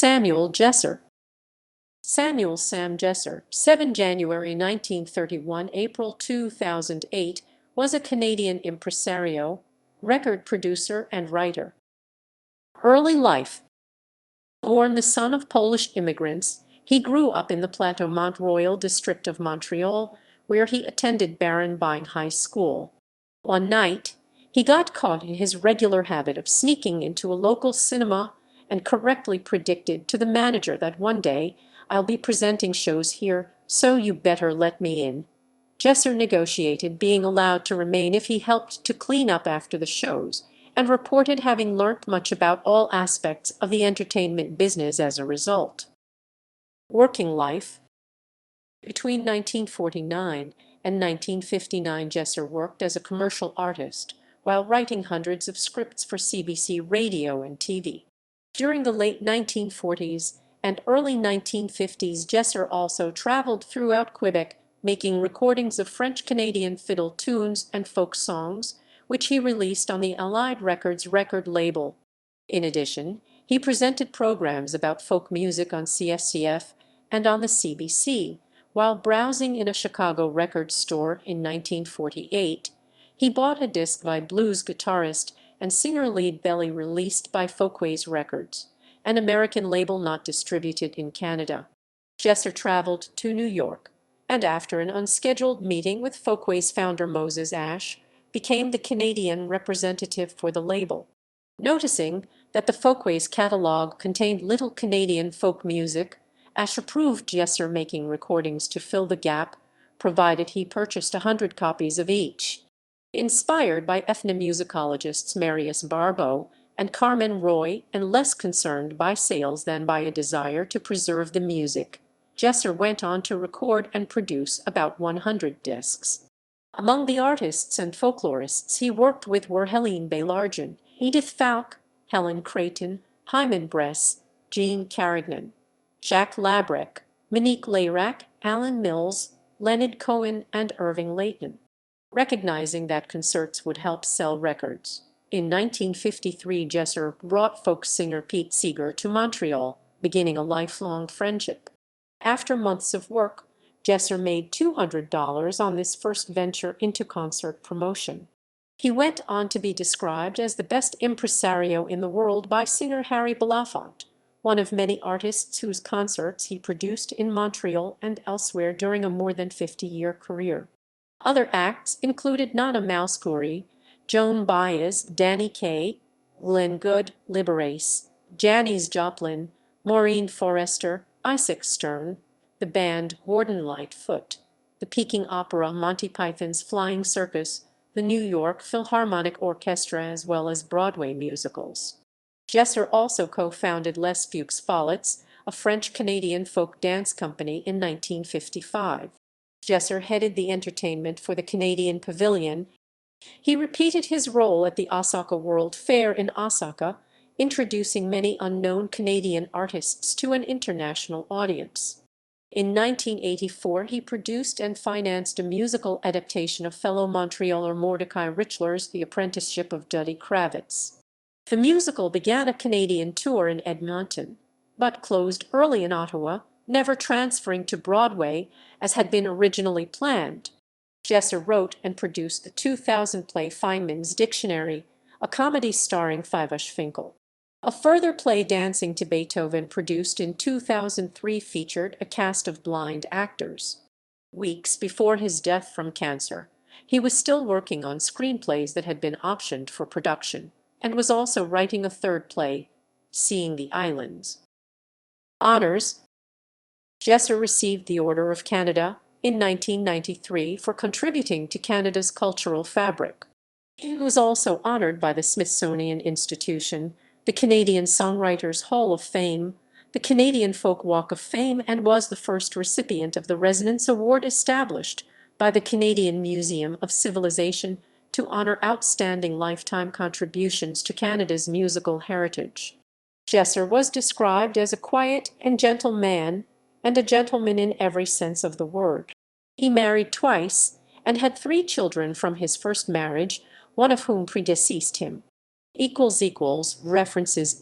Samuel Gesser. Samuel Sam Gesser, 7 January 1931, April 2008, was a Canadian impresario, record producer, and writer. Early life. Born the son of Polish immigrants, he grew up in the Plateau-Mont-Royal district of Montreal, where he attended Baron Byng High School. One night, he got caught in his regular habit of sneaking into a local cinema and correctly predicted to the manager that one day, "I'll be presenting shows here, so you better let me in." Gesser negotiated being allowed to remain if he helped to clean up after the shows, and reported having learnt much about all aspects of the entertainment business as a result. Working life. Between 1949 and 1959, Gesser worked as a commercial artist while writing hundreds of scripts for CBC radio and TV. During the late 1940s and early 1950s, Gesser also traveled throughout Quebec, making recordings of French-Canadian fiddle tunes and folk songs, which he released on the Allied Records record label. In addition, he presented programs about folk music on CFCF and on the CBC. While browsing in a Chicago record store in 1948, he bought a disc by blues guitarist and singer Lead Belly released by Folkways Records, an American label not distributed in Canada. Gesser traveled to New York, and after an unscheduled meeting with Folkways founder Moses Ashe, became the Canadian representative for the label. Noticing that the Folkways catalog contained little Canadian folk music, Ashe approved Gesser making recordings to fill the gap, provided he purchased 100 copies of each. Inspired by ethnomusicologists Marius Barbeau and Carmen Roy, and less concerned by sales than by a desire to preserve the music, Gesser went on to record and produce about 100 discs. Among the artists and folklorists he worked with were Helene Baillargeon, Edith Falk, Helen Creighton, Hyman Bress, Jean Carignan, Jacques Labrec, Monique Layrac, Alan Mills, Leonard Cohen, and Irving Layton. Recognizing that concerts would help sell records, in 1953 Gesser brought folk singer Pete Seeger to Montreal, beginning a lifelong friendship. After months of work, Gesser made $200 on this first venture into concert promotion. He went on to be described as the best impresario in the world by singer Harry Belafonte, one of many artists whose concerts he produced in Montreal and elsewhere during a more than 50-year career. Other acts included Nana Mouskouri, Joan Baez, Danny Kaye, Glenn Good, Liberace, Janis Joplin, Maureen Forrester, Isaac Stern, the band Warden Lightfoot, the Peking Opera, Monty Python's Flying Circus, the New York Philharmonic Orchestra, as well as Broadway musicals. Gesser also co-founded Les Fuchs Follets, a French-Canadian folk dance company, in 1955. Gesser headed the entertainment for the Canadian Pavilion. He repeated his role at the Osaka World Fair in Osaka, introducing many unknown Canadian artists to an international audience. In 1984, he produced and financed a musical adaptation of fellow Montrealer Mordecai Richler's The Apprenticeship of Duddy Kravitz. The musical began a Canadian tour in Edmonton, but closed early in Ottawa, never transferring to Broadway as had been originally planned. Gesser wrote and produced the 2000 play Feynman's Dictionary, a comedy starring Fivash Finkel. A further play, Dancing to Beethoven, produced in 2003, featured a cast of blind actors. Weeks before his death from cancer, he was still working on screenplays that had been optioned for production, and was also writing a third play, Seeing the Islands. Honors. Gesser received the Order of Canada in 1993 for contributing to Canada's cultural fabric. He was also honored by the Smithsonian Institution, the Canadian Songwriters Hall of Fame, the Canadian Folk Walk of Fame, and was the first recipient of the Resonance Award established by the Canadian Museum of Civilization to honor outstanding lifetime contributions to Canada's musical heritage. Gesser was described as a quiet and gentle man, and a gentleman in every sense of the word. He married twice and had 3 children from his first marriage, one of whom predeceased him. References